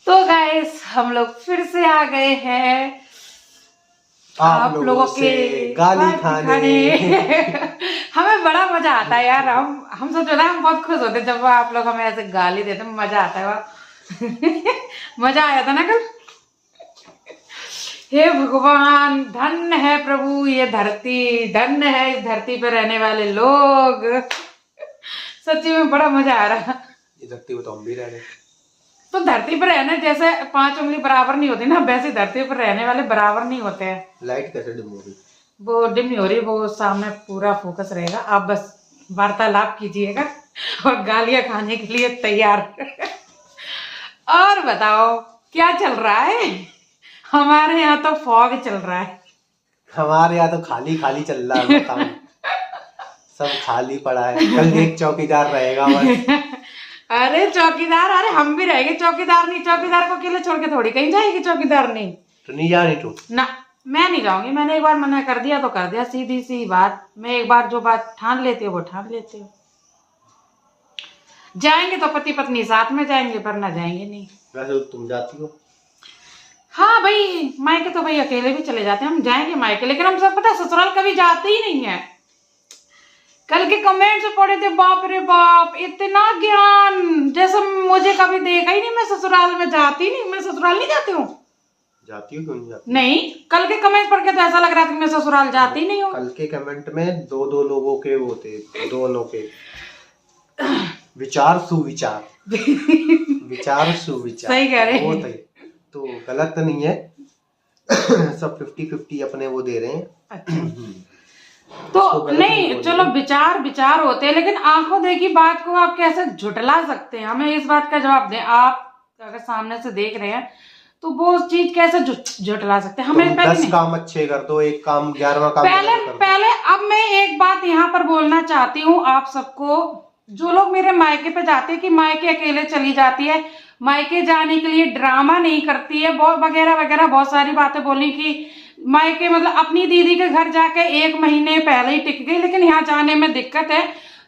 तो गाइस हम लोग फिर से आ गए हैं आप लोगों के गाली खाने। हमें बड़ा मजा आता है यार। हम सोचो ना, हम बहुत खुश होते जब आप लोग हमें ऐसे गाली देते, मजा आता है वाह। मजा आया था ना कल। हे भगवान, धन्य है प्रभु ये धरती, धन्य है इस धरती पे रहने वाले लोग। सच्ची में बड़ा मजा आ रहा। ये धरती पे तो हम भी रह रहे। तो धरती पर रहने जैसे 5 उंगली बराबर नहीं होती ना, वैसे धरती पर रहने वाले बराबर नहीं होते हैं। लाइट कैसे डिम हो रही? वो डिम नहीं हो रही, वो सामने पूरा फोकस रहेगा। आप बस वार्तालाप कीजिएगा और गालियां खाने के लिए तैयार। और बताओ क्या चल रहा है? हमारे यहाँ तो फॉग चल रहा है। हमारे यहाँ तो खाली खाली चल रहा है मकान। सब खाली पड़ा है। कल एक चौकीदार रहेगा बस। अरे चौकीदार, अरे हम भी रहेंगे चौकीदार। नहीं, चौकीदार को अकेले छोड़ के थोड़ी कहीं जाएगी चौकीदार। नहीं तो नहीं जा रही तू? ना, मैं नहीं जाऊंगी। मैंने एक बार मना कर दिया तो कर दिया, सीधी सी बात। मैं एक बार जो बात ठान लेती हूँ वो ठान लेती हूँ। जाएंगे तो पति पत्नी साथ में जाएंगे, पर ना जाएंगे नहीं। वैसे तो तुम जाती हो। हाँ भाई, मायके तो भाई अकेले भी चले जाते हैं। हम जाएंगे मायके, लेकिन हम सब पता है ससुराल कभी जाते ही नहीं है। कल के कमेंट्स पढ़े थे, बाप रे बाप, इतना ज्ञान जैसे मुझे कभी देखा ही नहीं। मैं ससुराल में जाती नहीं, मैं ससुराल नहीं जाती हूँ। जाती हो क्यों नहीं जाती? नहीं, कल के कमेंट पढ़ के तो ऐसा लग रहा था कि मैं ससुराल जाती नहीं हूँ। कल के कमेंट में दो लोगों के वो थे, दोनों के विचार सुविचार। विचार सुविचार सही कह रहे वो हैं। थे, तो गलत नहीं है। सब 50-50 अपने वो दे रहे हैं। अच्छा। तो नहीं, चलो विचार विचार होते हैं, लेकिन आंखों देखी बात को आप कैसे झुटला सकते हैं? हमें इस बात का जवाब दें। आप अगर सामने से देख रहे हैं तो वो चीज कैसे झुटला सकते हैं? हमें 10 काम अच्छे कर दो, एक काम 11वां काम पहले अब मैं एक बात यहाँ पर बोलना चाहती हूँ आप सबको, जो लोग मेरे मायके पे जाते हैं कि मायके अकेले चली जाती है, मायके जाने के लिए ड्रामा नहीं करती है, बहुत वगैरह वगैरह बहुत सारी बातें बोली कि मायके मतलब अपनी दीदी के घर जाके 1 महीने पहले ही टिक गई, लेकिन यहाँ जाने में दिक्कत है।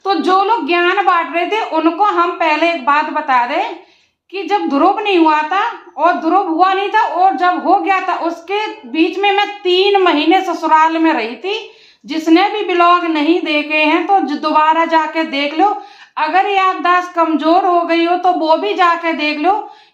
तो जो लोग ज्ञान बांट रहे थे उनको हम पहले एक बात बता दें कि जब ध्रुव नहीं हुआ था और ध्रुव हुआ नहीं था और जब हो गया था, उसके बीच में मैं 3 महीने ससुराल में रही थी। जिसने भी ब्लॉग नहीं देखे हैं तो दोबारा जाके देख लो। अगर याददाश्त कमजोर हो गई हो तो वो भी जाके देख लो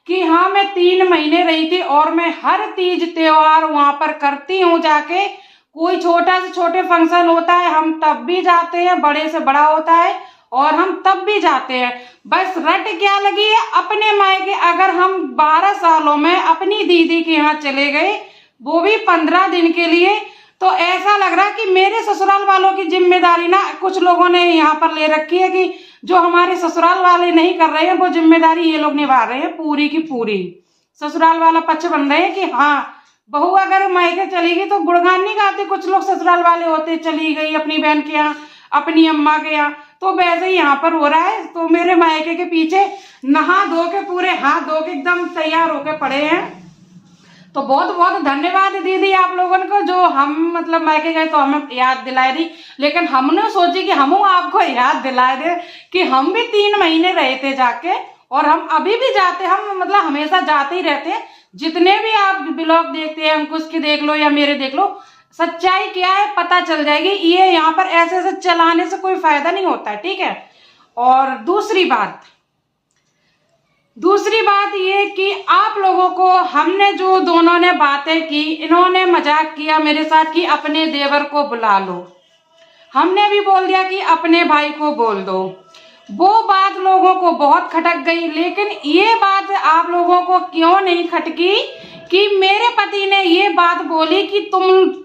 कि हाँ, मैं 3 महीने रही थी और मैं हर तीज त्योहार वहां पर करती हूँ जाके। कोई छोटा से छोटे फंक्शन होता है हम तब भी जाते हैं, बड़े से बड़ा होता है और हम तब भी जाते हैं। बस रट क्या लगी है अपने मायके। अगर हम 12 सालों में अपनी दीदी के यहाँ चले गए, वो भी 15 दिन के लिए, तो ऐसा लग रहा कि मेरे ससुराल वालों की जिम्मेदारी ना कुछ लोगों ने यहाँ पर ले रखी है कि जो हमारे ससुराल वाले नहीं कर रहे हैं वो जिम्मेदारी ये लोग निभा रहे हैं पूरी की पूरी। ससुराल वाला पक्ष बन रहे हैं कि हाँ, बहू अगर मायके चली गई तो गुणगान नहीं गाते कुछ लोग ससुराल वाले होते, चली गई अपनी बहन के यहाँ, अपनी अम्मा के यहाँ। तो वैसे ही यहाँ पर हो रहा है। तो मेरे मायके के पीछे नहा धो के, पूरे हाथ धो के एकदम तैयार होके पड़े हैं। तो बहुत बहुत धन्यवाद दीदी आप लोगों को, जो हम मतलब मायके गए तो हमें याद दिलाए दी। लेकिन हमने सोची कि हम आपको याद दिला दे कि हम भी 3 महीने रहे थे जाके, और हम अभी भी जाते, हम मतलब हमेशा जाते ही रहते हैं। जितने भी आप ब्लॉग देखते हैं, अंकुश की देख लो या मेरे देख लो, सच्चाई क्या है पता चल जाएगी। ये यहाँ पर ऐसे ऐसे चलाने से कोई फायदा नहीं होता है, ठीक है। और दूसरी बात ये कि आप लोगों को हमने जो दोनों ने बातें की, इन्होंने मजाक किया मेरे साथ कि अपने देवर को बुला लो, हमने भी बोल दिया कि अपने भाई को बोल दो। वो बात लोगों को बहुत खटक गई, लेकिन ये बात आप लोगों को क्यों नहीं खटकी कि मेरे पति ने ये बात बोली कि तुम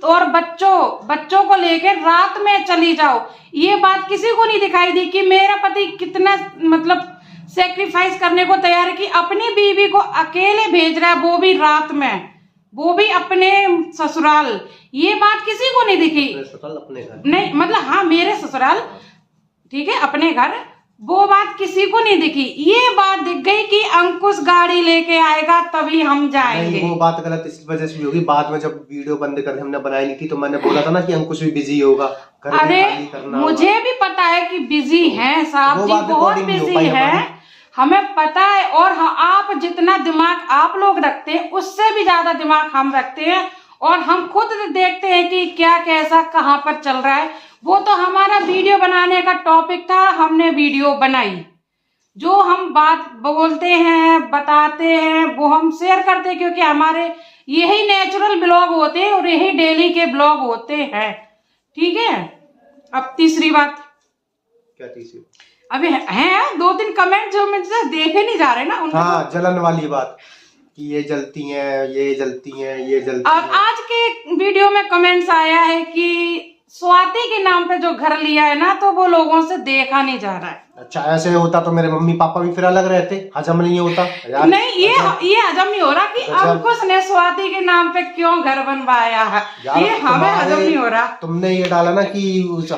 और बच्चों को लेकर रात में चली जाओ। ये बात किसी को नहीं दिखाई दी कि मेरा पति कितना मतलब सेक्रीफाइस करने को तैयार है कि अपनी बीवी को अकेले भेज रहा है, वो भी रात में, वो भी अपने ससुराल। ये बात किसी को नहीं दिखी। अपने घर नहीं मतलब हाँ, मेरे ससुराल, ठीक है, अपने घर। वो बात किसी को नहीं दिखी। ये बात दिख गई कि अंकुश गाड़ी लेके आएगा तभी हम जाएंगे। नहीं, वो बात गलत इस वजह से भी होगी। बाद में जब वीडियो बंद कर हमने बनाई नहीं थी तो मैंने बोला था ना कि अंकुश भी बिजी होगा, अरे मुझे भी पता है कि बिजी हैं साहब जी, बहुत बिजी है। हमें पता है। और आप जितना दिमाग आप लोग रखते हैं उससे भी ज्यादा दिमाग हम रखते हैं, और हम खुद देखते हैं कि क्या कैसा कहाँ पर चल रहा है। वो तो हमारा वीडियो बनाने का टॉपिक था, हमने वीडियो बनाई। जो हम बात बोलते हैं बताते हैं वो हम शेयर करते हैं, क्योंकि हमारे यही नेचुरल ब्लॉग होते हैं और यही डेली के ब्लॉग होते हैं। ठीक है, अब तीसरी बात। क्या तीसरी? अभी हैं 2-3 कमेंट जो मुझसे देखे नहीं जा रहे ना उनको। हाँ, जलन वाली बात कि ये जलती हैं, ये जलती हैं, ये जलती अब हैं। आज के वीडियो में कमेंट्स आया है कि स्वाति के नाम पे जो घर लिया है ना, तो वो लोगों से देखा नहीं जा रहा है। अच्छा, ऐसे होता तो मेरे मम्मी पापा भी फिर अलग रहते, हजम नहीं होता यार। नहीं, ये हजम नहीं हो रहा कि अंकुश ने स्वाति के नाम पे क्यों घर बनवाया है, ये हमें हजम नहीं हो रहा। तुमने ये डाला ना कि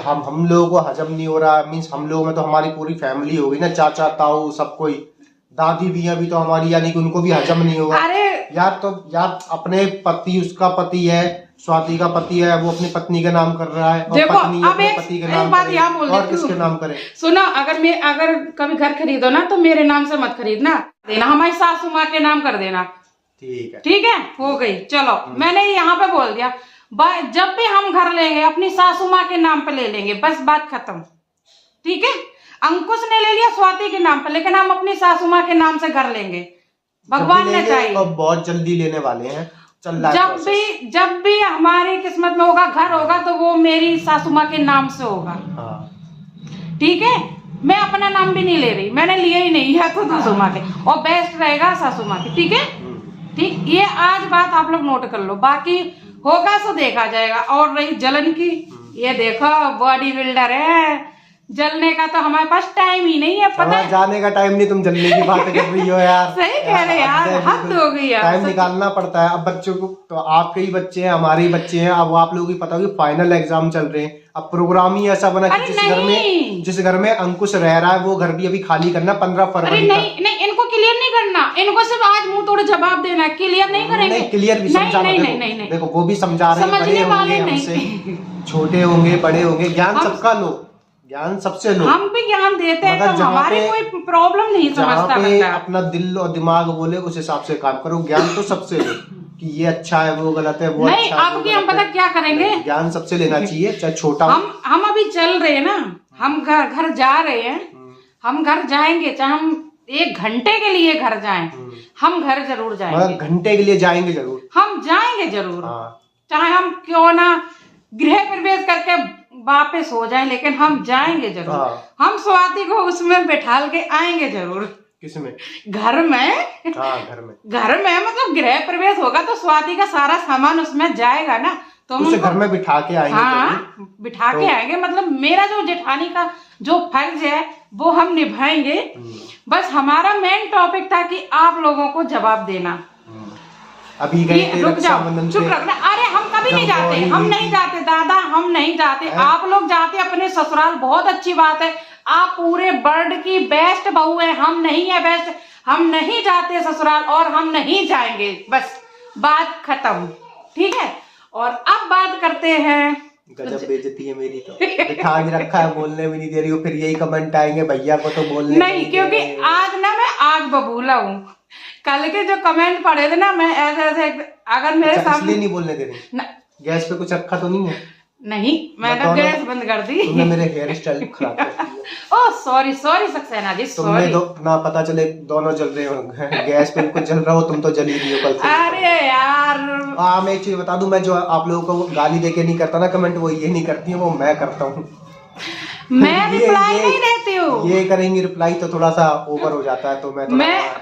हम लोगों को हजम नहीं हो रहा, मीन्स हम लोगों में तो हमारी पूरी फैमिली होगी ना, चाचा ताऊ सब कोई, दादी भी अभी तो हमारी, यानी कि उनको भी हजम नहीं होगा। अरे यार तो यार अपने पति, उसका पति है, स्वाति का पति है, वो अपनी पत्नी का नाम कर रहा है, और देखो, पत्नी अब अपने एक पति का एक नाम बात करे, यहाँ बोल और देती किसके हूँ। नाम करे? सुनो, अगर कभी घर खरीदो ना तो मेरे नाम से मत खरीदना, देना हमारी सासू माँ के नाम कर देना। ठीक है, ठीक है, हो गई। चलो, मैंने यहाँ पे बोल दिया, जब भी हम घर लेंगे अपनी सासू माँ के नाम पे ले लेंगे, बस बात खत्म। ठीक है, अंकुश ने ले लिया स्वाति के नाम पे, लेकिन हम अपनी सासू माँ के नाम से घर लेंगे, भगवान ने चाहिए। अब बहुत जल्दी लेने वाले हैं, चल रहा है जब भी हमारी किस्मत में होगा घर होगा, तो वो मेरी सासू माँ के नाम से होगा। हाँ। ठीक है, मैं अपना नाम भी नहीं ले रही, मैंने लिया ही नहीं है, तो सासू माँ के, और बेस्ट रहेगा सासू माँ के। ठीक है, ठीक, ये आज बात आप लोग नोट कर लो, बाकी होगा तो देखा जाएगा। और रही जलन की, ये देखो बॉडी बिल्डर है, जलने का तो हमारे पास टाइम ही नहीं है, पता है? जाने का टाइम नहीं, तुम जलने की बात कर रही हो यार। सही कह रहे यार, हद हो गई यार। टाइम निकालना पड़ता है। अब बच्चों को तो, आपके ही बच्चे हैं, हमारे ही बच्चे हैं, अब आप लोगों की पता होगी फाइनल एग्जाम चल रहे हैं। अब प्रोग्राम ही ऐसा बना कि जिस घर में अंकुश रह रहा है वो घर भी अभी खाली करना 15 फरवरी तक। नहीं, इनको क्लियर नहीं करना, इनको सिर्फ आज मुंह तोड़ जवाब देना है, क्लियर नहीं करेंगे। क्लियर भी समझाना, नहीं, देखो वो भी समझा रहे हैं, बड़े होंगे हमसे, छोटे होंगे बड़े होंगे, ज्ञान सबका लो, ज्ञान सबसे लो। हम भी ज्ञान देते हैं, तो हमारी कोई प्रॉब्लम नहीं समझता बंदा। अपना दिल और दिमाग बोले उस हिसाब से काम करो, ज्ञान तो सबसे लो कि ये अच्छा है वो गलत है, वो नहीं, अच्छा अब की हम पता क्या करेंगे, ज्ञान सबसे लेना चाहिए, चाहे छोटा। हम अभी चल रहे हैं ना, हम घर जा रहे हैं, हम घर जाएंगे, चाहे हम 1 घंटे के लिए घर जाएं, हम घर जरूर जाएंगे। घंटे के लिए जाएंगे जरूर, हम जाएंगे जरूर। हाँ। चाहे हम क्यों ना गृह प्रवेश करके वापस हो जाएं, लेकिन हम जाएंगे जरूर। हाँ। हम स्वाति को उसमें बैठाल के आएंगे जरूर। किसमें? घर में। हाँ, घर में मतलब गृह प्रवेश होगा तो स्वाति का सारा सामान उसमें जाएगा ना, तो हम उसे घर में बिठा के आएंगे। हाँ, बिठा के आएंगे। मतलब मेरा जो जेठानी का जो फर्ज है वो हम निभाएंगे। बस हमारा मेन टॉपिक था कि आप लोगों को जवाब देना। अभी गए थे रुक जाओ, चुप रखना। अरे हम कभी नहीं जाते, हम नहीं जाते दादा, हम नहीं जाते। आप लोग जाते अपने ससुराल, बहुत अच्छी बात है, आप पूरे वर्ल्ड की बेस्ट बहू है, हम नहीं है बेस्ट, हम नहीं जाते ससुराल और हम नहीं जाएंगे, बस बात खत्म। ठीक है, और अब बात करते हैं। गजब बेइज्जती है मेरी, तो बिठा के रखा है, बोलने भी नहीं दे रही हो, फिर यही कमेंट आएंगे भैया को तो बोलने नहीं, क्योंकि आज ना मैं आग बबूला हूँ। कल के जो कमेंट पढ़े थे ना, मैं ऐसे अगर मेरे सामने इसलिए नहीं बोलने दे रही। गैस पे कुछ रखा तो नहीं है? नहीं, मैंने गैस बंद कर दी। तुमने मेरे हेयर स्टाइल खराब कर दिया। ओह सॉरी सक्सेना जी, तुमने तो ना पता चले दोनों जल रहे हो, गैस पे कुछ जल रहा हो, तुम तो जल ही रही हो कल से। अरे यार, मैं एक चीज बता दूं, मैं जो आप लोगों को गाली देके नहीं करता ना कमेंट, वो ये नहीं करती है, वो मैं करता हूँ। मैं रिप्लाई नहीं देती हूँ। ये करेंगी रिप्लाई तो थोड़ा सा ओवर हो जाता है, तो मैं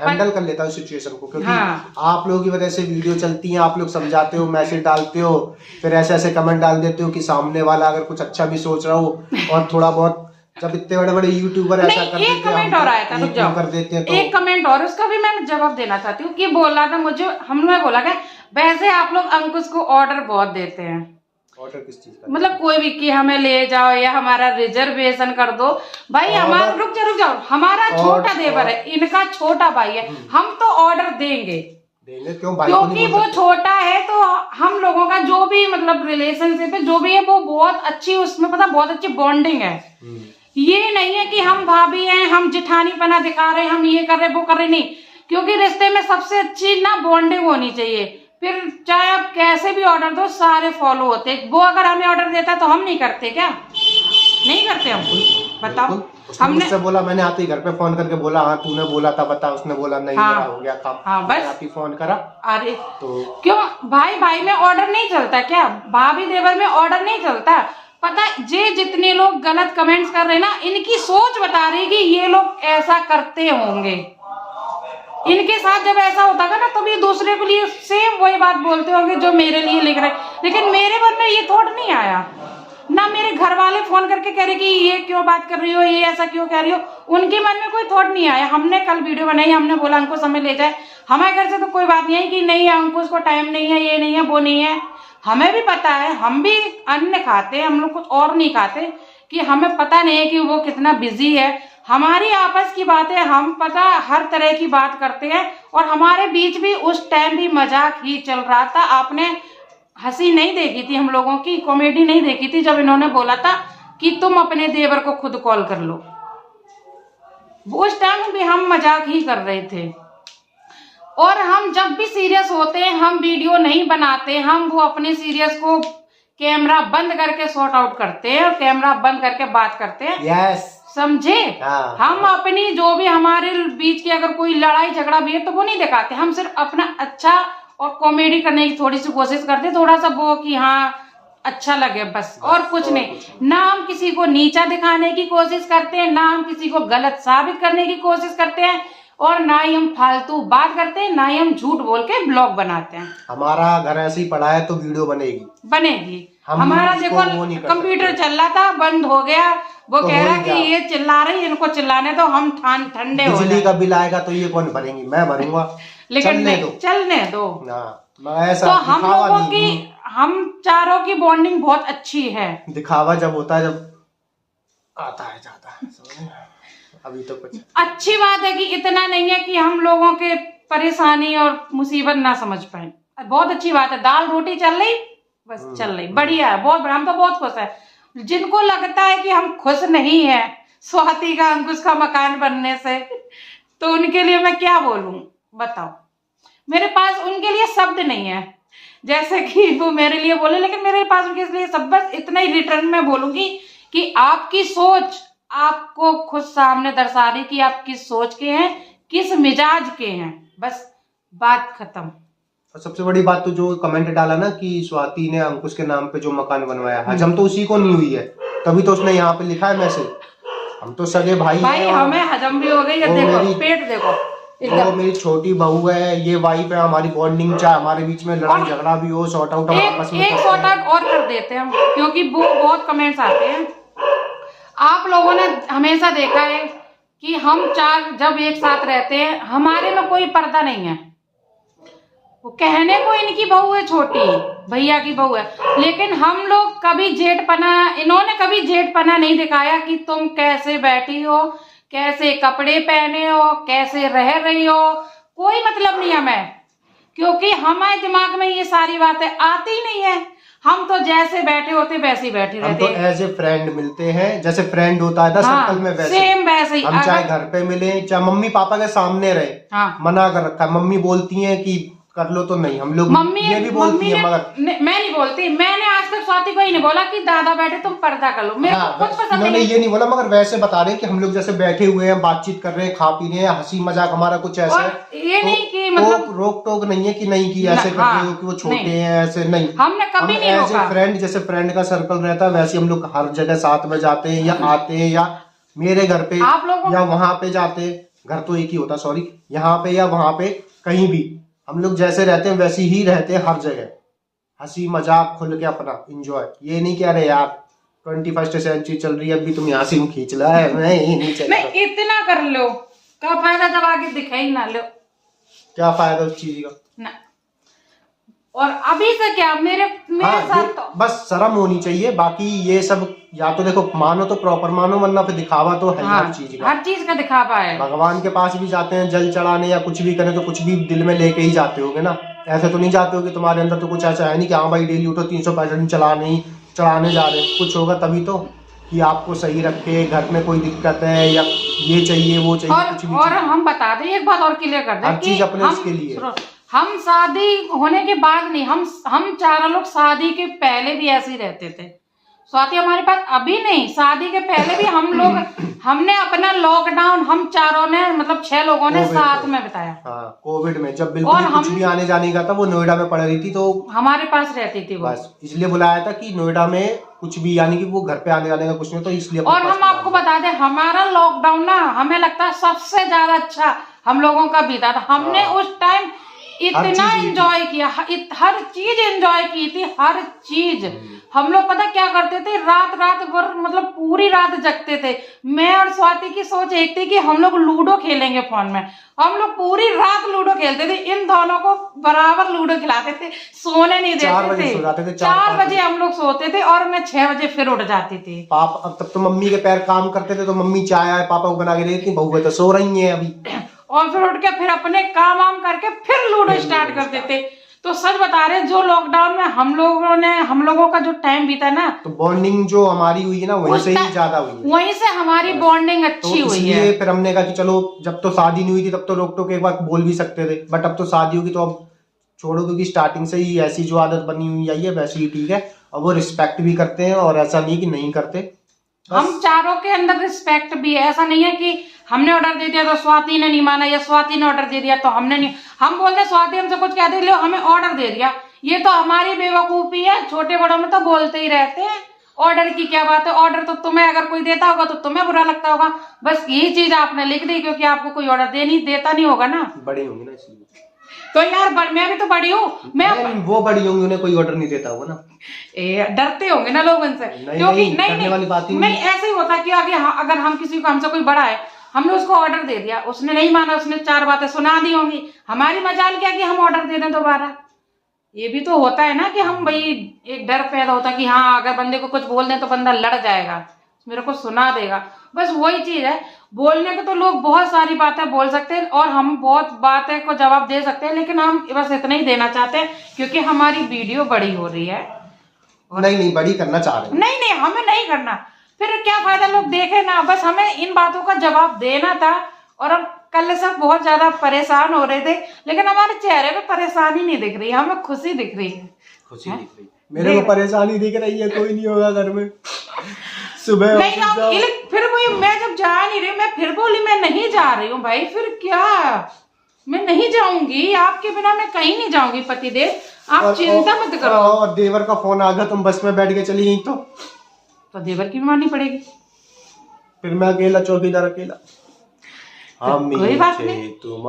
हैंडल कर लेता हूँ सिचुएशन को, क्योंकि आप लोगों की वजह से वीडियो चलती है, आप लोग समझाते हो, मैसेज डालते हो, फिर ऐसे ऐसे कमेंट डाल देते हो कि सामने वाला अगर कुछ अच्छा भी सोच रहा हो, और थोड़ा बहुत जब इतने बड़े बड़े यूट्यूबर ऐसा कर देते हैं, कमेंट और आया था, रुक जाओ, कर देते हैं, तो एक कमेंट और, उसका भी मैं जवाब देना चाहती हूँ कि बोला था मुझे, हमने बोला क्या, वैसे आप लोग अंकुश को ऑर्डर बहुत देते हैं। ऑर्डर किस चीज का? मतलब कोई भी कि हमें ले जाओ या हमारा रिजर्वेशन कर दो। भाई हमारा, रुक जाओ, हमारा छोटा देवर है, इनका छोटा भाई है, हम तो ऑर्डर देंगे, क्यों भाई? क्योंकि वो छोटा है, तो हम लोगों का जो भी मतलब रिलेशनशिप है जो भी है, वो बहुत अच्छी, उसमें पता बहुत अच्छी बॉन्डिंग है। ये नहीं है कि हम भाभी हैं, हम जिठानीपना दिखा रहे हैं, हम ये कर रहे वो कर रहे, नहीं। क्योंकि रिश्ते में सबसे अच्छी ना बॉन्डिंग होनी चाहिए। फिर चाहे आप कैसे भी ऑर्डर दो, सारे फॉलो होते। वो अगर हमें ऑर्डर देता तो हम नहीं करते क्या? नहीं करते हम, बताओ। हमने मुझसे बोला, मैंने आते ही घर पे फोन करके बोला, हाँ तूने बोला था बता, उसने बोला नहीं मेरा हो गया काम। हाँ बस आप ही फोन करा। अरे तो क्यों भाई भाई में ऑर्डर नहीं चलता क्या? भाभी देवर में ऑर्डर नहीं चलता? पता जे जितने लोग गलत कमेंट्स कर रहे हैं ना, इनकी सोच बता रही कि ये लोग ऐसा करते होंगे। इनके साथ जब ऐसा होता है ना, तब ये दूसरे के लिए सेम वही बात बोलते होंगे जो मेरे लिए लिख रहे। लेकिन मेरे मन में ये थॉट नहीं आया ना। मेरे घर वाले फोन करके कह रहे कि ये क्यों बात कर रही हो, ये ऐसा क्यों कह रही हो, उनके मन में कोई थॉट नहीं आया। हमने कल वीडियो बनाई, हमने बोला अंकुश हमें ले जाए। हमारे घर से तो कोई बात नहीं है कि नहीं अंकुश को टाइम नहीं है, ये नहीं है, वो नहीं है। हमें भी पता है, हम भी अन्न खाते हैं, हम लोग कुछ और नहीं खाते, कि हमें पता नहीं है कि वो कितना बिजी है। हमारी आपस की बातें हम पता हर तरह की बात करते हैं, और हमारे बीच भी उस टाइम भी मजाक ही चल रहा था। आपने हंसी नहीं देखी थी, हम लोगों की कॉमेडी नहीं देखी थी जब इन्होंने बोला था कि तुम अपने देवर को खुद कॉल कर लो। उस टाइम भी हम मजाक ही कर रहे थे। और हम जब भी सीरियस होते हैं, हम वीडियो नहीं बनाते, हम वो अपने सीरियस को कैमरा बंद करके सॉर्ट आउट करते हैं और कैमरा बंद करके बात करते हैं। यस, समझे? हाँ, हम अपनी जो भी हमारे बीच की अगर कोई लड़ाई झगड़ा भी है तो वो नहीं दिखाते। हम सिर्फ अपना अच्छा और कॉमेडी करने की थोड़ी सी कोशिश करते, थोड़ा सा वो कि हाँ अच्छा लगे, बस और कुछ नहीं। ना हम किसी को नीचा दिखाने की कोशिश करते हैं, ना हम किसी को गलत साबित करने की कोशिश करते हैं, और ना ही हम फालतू बात करते हैं, ना ही हम झूठ बोल के ब्लॉग बनाते हैं। हमारा घर ऐसे ही पड़ा है तो वीडियो बनेगी। हमारा देखो कंप्यूटर चल रहा था, बंद हो गया। वो तो कह रहा कि ये चिल्ला रही, इनको चिल्लाने दो, हम ठंडे हो बिजली का बिल आएगा तो ये कौन भरेंगी? मैं भरूंगा। लेकिन चलने दो। ऐसा तो हम लोगों की, हम चारों की बॉन्डिंग बहुत अच्छी है। दिखावा जब होता है, जब आता है जाता है। अभी तो कुछ अच्छी बात है कि इतना नहीं है कि हम लोगों के परेशानी और मुसीबत ना समझ पाए। बहुत अच्छी बात है, दाल रोटी चल रही, बस चल रही, बढ़िया है, बहुत बढ़िया। हम तो बहुत खुश है। जिनको लगता है कि हम खुश नहीं है स्वाति का अंकुश का मकान बनने से, तो उनके लिए मैं क्या बोलूं बताओ? मेरे पास उनके लिए शब्द नहीं है, जैसे कि वो मेरे लिए बोले, लेकिन मेरे पास उनके लिए सब, बस इतना ही रिटर्न में बोलूंगी कि आपकी सोच आपको खुद सामने दर्शा रही कि आप किस सोच के हैं, किस मिजाज के हैं, बस बात खत्म। और सबसे बड़ी बात तो जो कमेंट डाला ना कि स्वाति ने अंकुश के नाम पे जो मकान बनवाया, हजम तो उसी को नहीं हुई है, तभी तो उसने यहाँ पे लिखा है मैसेज। हम तो सगे भाई हमें हजम भी हो गई है। देखो पेट देखो, वो मेरी छोटी बहू है, ये वाइफ है, हमारी बॉन्डिंग, चाहे हमारे बीच में लड़ाई झगड़ा भी हो, सॉर्ट आउट एक सॉर्ट आउट और कर देते हैं हम, क्योंकि वो बहुत कमेंट्स आते हैं। आप लोगों ने हमेशा देखा है कि हम चार जब एक साथ रहते हैं, हमारे में कोई पर्दा नहीं है। वो कहने को इनकी बहू है, छोटी भैया की बहू है, लेकिन हम लोग कभी जेठपना, इन्होंने कभी जेठपना नहीं दिखाया कि तुम कैसे बैठी हो, कैसे कपड़े पहने हो, कैसे रह रही हो, कोई मतलब नहीं हमें, क्योंकि हमारे दिमाग में ये सारी बातें आती ही नहीं है। हम तो जैसे बैठे होते वैसे ही बैठे रहते हैं। हम तो एज ए फ्रेंड मिलते हैं, जैसे फ्रेंड होता है ना सर्कल में, वैसे सेम वैसे ही। हम चाहे घर पे मिले, चाहे मम्मी पापा के सामने रहे, मना कर रखा है। मम्मी बोलती है कि कर लो, तो नहीं, हम लोग ये भी बोलती है, मगर मैं नहीं बोलती। मैंने आज तक स्वाति को ही नहीं बोला कि दादा बैठे तुम पर्दा कर लो, मेरे को कुछ पसंद नहीं। ये नहीं बोला, मगर वैसे बता रहे हैं कि हम लोग जैसे बैठे हुए हैं, बातचीत कर रहे हैं, खा पी रहे हैं, हंसी मजाक हमारा कुछ ऐसा है। ये नहीं कि मतलब रोक टोक नहीं है कि नहीं कि ऐसे कर रहे हो कि वो छोटे हैं, ऐसे नहीं। हमने कभी नहीं रोका। फ्रेंड, जैसे फ्रेंड का सर्कल रहता है, वैसे हम लोग हर जगह साथ में जाते हैं या आते हैं, या मेरे घर पे या वहां पे जाते हैं। घर तो एक ही होता, सॉरी, यहाँ पे या वहां पे, कहीं भी हम लोग जैसे रहते हैं वैसे ही रहते हैं हर जगह। हंसी मजाक खुल के अपना एंजॉय। ये नहीं कह रहे यार 21st सेंचुरी चल रही है, अभी तुम यहाँ से खींच ला है, नहीं इतना कर लो, क्या फायदा जब आगे दिखाई ना लो, क्या फायदा उस चीज का ना। और अभी से क्या मेरे साथ तो बस शर्म होनी चाहिए। बाकी ये सब या तो देखो मानो तो प्रॉपर मानो, वरना फिर दिखावा तो है। हर चीज का दिखावा है। भगवान के पास भी जाते हैं जल चढ़ाने या कुछ भी करें, तो कुछ भी दिल में लेके ही जाते होगे ना। ऐसे तो नहीं जाते हो कि तुम्हारे अंदर तो कुछ ऐसा है नहीं कि हाँ भाई डेली उठो 365 दिन चढ़ाने जा रहे, कुछ होगा तभी तो। कि आपको सही रखे, घर में कोई दिक्कत है या ये चाहिए वो चाहिए, कुछ भी और हम बता दें, एक बात और क्लियर कर दें, हर चीज अपने उसके लिए। हम शादी होने के बाद नहीं, हम चारों लोग शादी के पहले भी ऐसे ही रहते थे। स्वाति हमारे पास अभी नहीं, शादी के पहले भी हम लोग, हमने अपना लॉकडाउन हम चारों ने, मतलब 6 लोगों ने साथ में बिताया। हाँ, कोविड में जब बिल्कुल कुछ भी आने जाने का था, वो नोएडा में पड़ रही थी तो हमारे पास रहती थी वो, बस इसलिए बुलाया था कि नोएडा में कुछ भी, यानी कि वो घर पे आने जाने का कुछ नहीं, तो इसलिए। और हम आपको बता दें, हमारा लॉकडाउन ना हमें लगता है सबसे ज्यादा अच्छा हम लोगों का बीता था। हमने उस टाइम इतना एंजॉय किया, हर चीज एंजॉय की थी, हर चीज। हम लोग पता क्या करते थे, रात भर, मतलब पूरी रात जगते थे। मैं और स्वाति की सोच एक थी कि हम लोग लूडो खेलेंगे फोन में। हम लोग पूरी रात लूडो खेलते थे, इन दोनों को बराबर लूडो खिलाते थे, सोने नहीं देते थे। 4 बजे हम लोग सोते थे और मैं 6 बजे फिर उठ जाती थी। पापा तब तो मम्मी के पैर काम करते थे, तो मम्मी चाय पापा को बना के देती थी, बहू तो सो रही है अभी, और फिर उठ के फिर अपने काम वाम करके फिर लूडो स्टार्ट कर देते। तो सच बता रहे, जो लॉकडाउन में हम लोगों का जो टाइम बीता ना, तो बॉन्डिंग जो हमारी हुई है ना, वहीं से ही ज्यादा हुई है, वहीं से हमारी बॉन्डिंग अच्छी तो हुई है। फिर हमने कहा कि चलो, जब तो शादी नहीं हुई थी तब तो रोक टोक एक बार बोल भी सकते थे, बट अब तो शादी होगी तो अब छोड़ो, क्योंकि स्टार्टिंग से ही ऐसी जो आदत बनी हुई आई है वैसे ही ठीक है, और वो रिस्पेक्ट भी करते हैं, और ऐसा नहीं कि नहीं करते। हम चारों के अंदर रिस्पेक्ट भी है, ऐसा नहीं है कि हमने ऑर्डर दे दिया तो स्वाति ने नहीं माना, या स्वाति ने ऑर्डर दे दिया तो हमने नहीं। हम बोलते स्वाति हमसे कुछ कहते, लो हमें ऑर्डर दे दिया, ये तो हमारी बेवकूफी है। छोटे बड़ों में तो बोलते ही रहते हैं, ऑर्डर की क्या बात है, ऑर्डर तो तुम्हें अगर कोई देता होगा तो तुम्हें बुरा लगता होगा, बस यही चीज आपने लिख दी, क्योंकि आपको कोई ऑर्डर देता नहीं होगा ना, बड़ी होंगी ना इसलिए। तो यार मैं भी तो बड़ी हूँ, वो बड़ी होंगी, उन्हें कोई ऑर्डर नहीं देता होगा ना, डरते होंगे ना लोग उनसे, क्योंकि नहीं ऐसे ही होता है कि अगर हम किसी को, हमसे कोई बड़ा है, हमने उसको ऑर्डर दे दिया, उसने नहीं माना, उसने 4 बातें सुना दी होंगी, हमारी मजाल क्या कि हम ऑर्डर दे दें दोबारा। ये भी तो होता है ना कि हम भाई, एक डर पैदा होता है कि हाँ अगर बंदे को कुछ बोल दें तो बंदा लड़ जाएगा, मेरे को सुना देगा, बस वही चीज है। बोलने को तो लोग बहुत सारी बातें बोल सकते हैं और हम बहुत बातें को जवाब दे सकते हैं, लेकिन हम बस इतना ही देना चाहते हैं क्योंकि हमारी वीडियो बड़ी हो रही है। नहीं बड़ी करना चाह रहे हैं, नहीं हमें नहीं करना, फिर क्या फायदा, लोग देखे ना, बस हमें इन बातों का जवाब देना था। और हम कल सब बहुत ज्यादा परेशान हो रहे थे, लेकिन हमारे चेहरे पे परेशानी नहीं दिख रही, हमें खुशी दिख रही है। खुशी दिख रही है, मेरे को परेशानी दिख रही है, कोई नहीं होगा घर में, सुबह नहीं जाऊंगी, फिर वही मैं जब जा नहीं रही, मैं फिर बोली मैं नहीं जा रही हूँ भाई, फिर क्या, मैं नहीं जाऊंगी, आपके बिना मैं कहीं नहीं जाऊंगी पतिदेव, आप चिंता मत करो। और देवर का फोन आ गया, तुम बस में बैठ के चली गई तो देवर की भी माननी पड़ेगी, फिर मैं अकेला, चौकीदार अकेला। कोई बात नहीं, तुम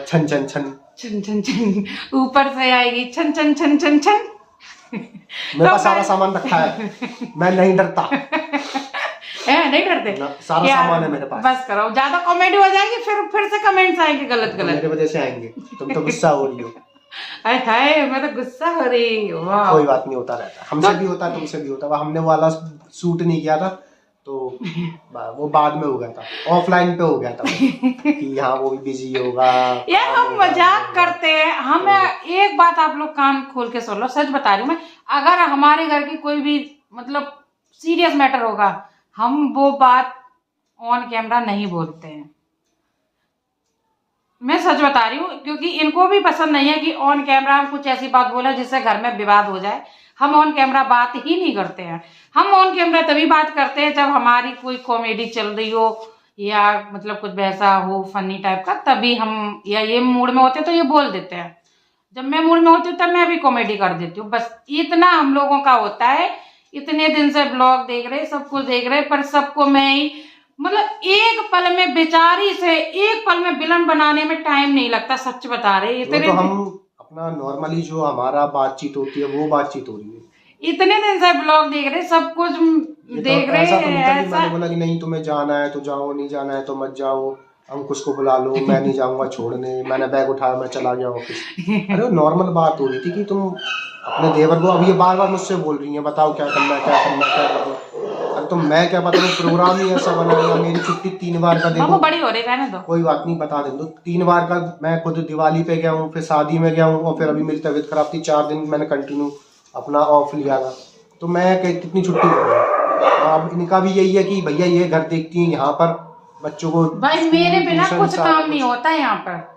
छन छन छन छन छन छन ऊपर से आएगी, छन छन छन छन छन। मेरे पास सारा सामान रखा है, मैं नहीं डरता। नहीं डरते, सारा सामान है मेरे पास। बस करो, ज्यादा कॉमेडी हो जाएगी, फिर से कमेंट्स आएंगे गलत मेरे वजह से आएंगे, तुम तो गुस्सा हो रही हो। हाय मैं तो गुस्सा हो रही हूँ। कोई बात नहीं, होता रहता, हमसे भी होता, तुमसे भी होता। हमने वाला सूट नहीं किया था तो वो बाद में हो गया था, ऑफलाइन पे हो गया था कि हाँ वो भी बिजी होगा। यार हम मजाक करते हैं, हमें एक बात आप लोग कान खोल के सुन लो, सच बता रही हूँ मैं, अगर हमारे घर की कोई भी मतलब सीरियस मैटर होगा, हम वो बात ऑन कैमरा नहीं बोलते हैं, मैं सच बता रही हूँ, क्योंकि इनको भी पसंद नहीं है कि ऑन कैमरा हम कुछ ऐसी बात बोले जिससे घर में विवाद हो जाए। हम ऑन कैमरा बात ही नहीं करते हैं, हम ऑन कैमरा तभी बात करते हैं जब हमारी कोई कॉमेडी चल रही हो या मतलब कुछ वैसा हो फनी टाइप का, तभी हम, या ये मूड में होते तो ये बोल देते हैं, जब मैं मूड में होती हूँ तब मैं भी कॉमेडी कर देती हूँ, बस इतना हम लोगों का होता है। इतने दिन से ब्लॉग देख रहे, सब कुछ देख रहे, पर सबको मैं ही, मतलब एक पल में बेचारी से एक पल में विलन बनाने में टाइम नहीं लगता, सच बता रहे। इतने तो हम अपना नॉर्मली जो हमारा बातचीत होती है वो बातचीत हो रही है, इतने दिन से ब्लॉग देख रहे, सब कुछ देख रहे हैं। मैंने बोला कि नहीं तुम्हें जाना है तो जाओ, नहीं जाना है तो मत जाओ, अंकुश को बुला लो, मैं नहीं जाऊंगा छोड़ने, मैंने बैग उठाया मैं चला गया ऑफिस। अरे नॉर्मल बात हो रही थी कि तुम अपने देवर को, अब ये बार बार मुझसे बोल रही है बताओ क्या करना है, क्या करना है, क्या करना है। अब तो मैं क्या पता, प्रोग्राम ही ऐसा बना लिया, मेरी छुट्टी 3 बार का देखो, बड़ी हो रही है तो कोई बात नहीं, बता दे दो, 3 बार का मैं खुद दिवाली पे गया हूँ, फिर शादी में गया हूँ, और फिर अभी मेरी तबीयत खराब थी, 4 दिन मैंने कंटिन्यू अपना ऑफ लिया था, तो मैं कितनी छुट्टी करूँ, अब इनका भी यही है कि भैया ये घर देखती हैं, यहाँ पर बच्चों को भाई मेरे बिना कुछ काम नहीं होता है यहाँ पर।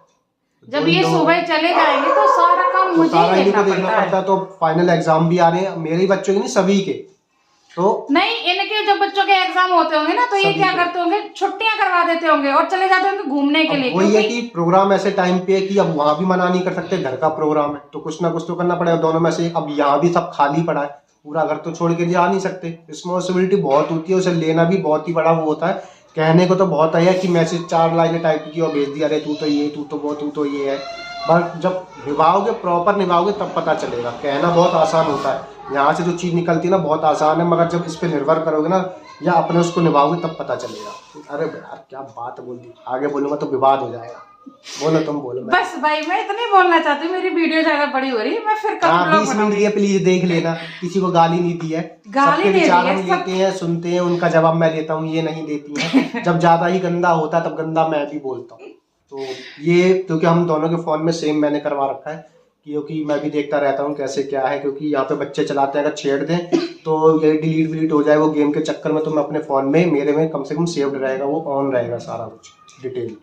जब ये सुबह चले जाएंगे तो सारा काम मुझे सारा ही इनको देखना पड़ता है। तो फाइनल एग्जाम भी आ रहे हैं मेरे ही बच्चों के, नहीं सभी के। तो नहीं, इनके जब बच्चों के एग्जाम होते होंगे ना तो ये क्या करते होंगे, छुट्टियां करवा देते होंगे और चले जाते होंगे घूमने के लिए। वही है कि प्रोग्राम ऐसे टाइम पे है कि अब वहां भी मना नहीं कर सकते, घर का प्रोग्राम है तो कुछ ना कुछ तो करना पड़ेगा दोनों में से। अब यहाँ भी सब खाली पड़ा है, पूरा घर तो छोड़ के जा नहीं सकते, रिस्पॉन्सिबिलिटी बहुत होती है, उसे लेना भी बहुत ही बड़ा वो होता है। कहने को तो बहुत है कि मैसेज 4 लाइनें टाइप की और भेज दिया, अरे तू तो ये, तू तो वो, तू तो ये है। बट जब निभाओगे, प्रॉपर निभाओगे तब पता चलेगा। कहना बहुत आसान होता है, यहाँ से जो चीज़ निकलती है ना बहुत आसान है, मगर जब इस पे निर्भर करोगे ना या अपने उसको निभाओगे तब पता चलेगा। अरे यार क्या बात बोल दी, आगे बोलूंगा तो विवाद हो जाएगा। बोलो तुम बोलो। बस भाई मैं इतनी बोलना चाहती हूँ, मेरी वीडियो ज्यादा बड़ी हो रही है, मैं फिर कल ब्लॉग 20 मिनट की है, प्लीज देख लेना। किसी को गाली नहीं दी है, गाली सबके नहीं विचार दी है, हम लेते हैं, सुनते हैं, उनका जवाब मैं देता हूँ, ये नहीं देती है। जब ज्यादा ही गंदा होता है तब गंदा मैं भी बोलता हूँ। तो ये क्योंकि हम दोनों के फोन में सेम मैंने करवा रखा है, क्योंकि मैं भी देखता रहता हूँ कैसे क्या है, क्योंकि यहाँ पे बच्चे चलाते हैं, अगर छेड़ दें तो ये डिलीट विलीट हो जाए वो गेम के चक्कर में, तो मैं अपने फ़ोन में मेरे में कम से कम सेव्ड रहेगा, वो ऑन रहेगा सारा कुछ डिटेल।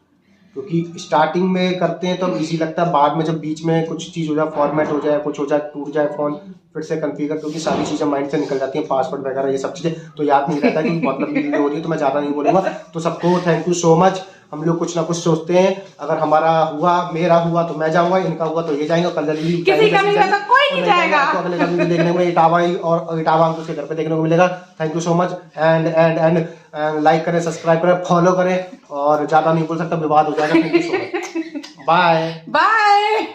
क्योंकि स्टार्टिंग में करते हैं तो इजी लगता है, बाद में जब बीच में कुछ चीज़ हो जाए, फॉर्मेट हो जाए, कुछ हो जाए, टूट जाए फ़ोन, फिर से कन्फिगर, क्योंकि सारी चीज़ें माइंड से निकल जाती हैं, पासवर्ड वगैरह ये सब चीज़ें तो याद नहीं रहता कि मतलब वीडियो हो रही है, तो मैं ज़्यादा नहीं बोलूँगा। तो सबको थैंक यू सो मच। हम लोग कुछ ना कुछ सोचते हैं, अगर हमारा हुआ, मेरा हुआ तो मैं जाऊंगा, इनका हुआ तो ये जाएंगे, कल किसी का नहीं होगा तो कोई नहीं जाएगा। तो अगले कभी देखने को इटावा और इटावा हमको उसके घर पे देखने को मिलेगा। Thank you so much. And like करें, सब्सक्राइब करें, फॉलो करें, और ज्यादा नहीं बोल सकता विवाद हो जाएगा। Thank you so much. Bye bye.